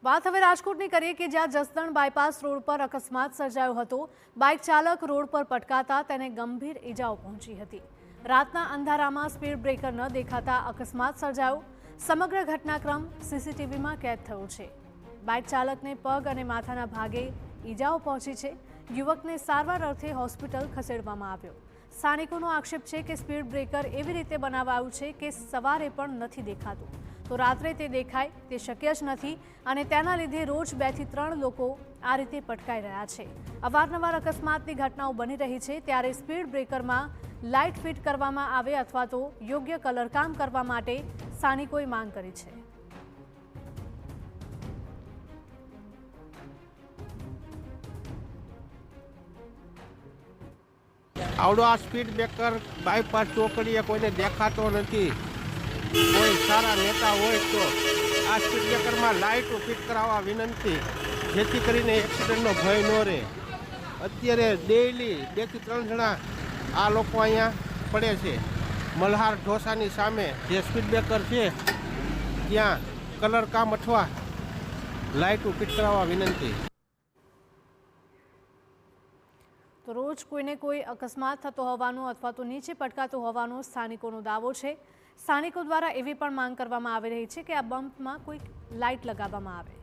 વાત હવે રાજકોટની કરીએ કે જ્યાં જસદણ બાયપાસ રોડ પર અકસ્માત સર્જાયો હતો। બાઇક ચાલક રોડ પર પટકાતા તેને ગંભીર ઈજાઓ પહોંચી હતી। રાતના અંધારામાં સ્પીડ બ્રેકર ન દેખાતા અકસ્માત સર્જાયો। સમગ્ર ઘટનાક્રમ સીસીટીવીમાં કેદ થયો છે। બાઇક ચાલકને પગ અને માથાના ભાગે ઈજાઓ પહોંચી છે। યુવકને સારવાર અર્થે હોસ્પિટલ ખસેડવામાં આવ્યો। સ્થાનિકોનો આક્ષેપ છે કે સ્પીડ બ્રેકર એવી રીતે બનાવાયું છે કે સવારે પણ નથી દેખાતું, તો રાત્રે તે દેખાય તે શક્ય જ નથી અને તેના લીધે રોજ 2 થી 3 લોકો આ રીતે પટકાઈ રહ્યા છે। અવારનવાર અકસ્માતની ઘટનાઓ બની રહી છે, ત્યારે સ્પીડ બ્રેકરમાં લાઇટ ફિટ કરવામાં આવે અથવા તો યોગ્ય કલરકામ કરવા માટે સ્થાનિકોએ માંગ કરી છે। આવડો આ સ્પીડ બ્રેકર બાયપાસ ચોકડીએ કોઈને દેખાતો નથી। કોઈ સારા નેતા હોય તો આ સ્પીડ બ્રેકરમાં લાઇટો ફિટ કરાવવા વિનંતી, જેથી કરીને એક્સિડન્ટનો ભય ન રહે। અત્યારે ડેઈલી 2 થી 3 જણા આ લોકો અહીંયા પડે છે। મલ્હાર ઢોસાની સામે જે સ્પીડ બ્રેકર છે ત્યાં કલર કામ અથવા લાઇટો ફિટ કરાવવા વિનંતી। તો રોજ કોઈને કોઈ અકસ્માત થતો હોવાનો અથવા તો નીચે પટકાતો હોવાનો સ્થાનિકોનો દાવો છે। સ્થાનિકો દ્વારા એવી પણ માંગ કરવામાં આવી રહી છે કે આ બમ્પમાં કોઈ લાઇટ લગાવવામાં આવે।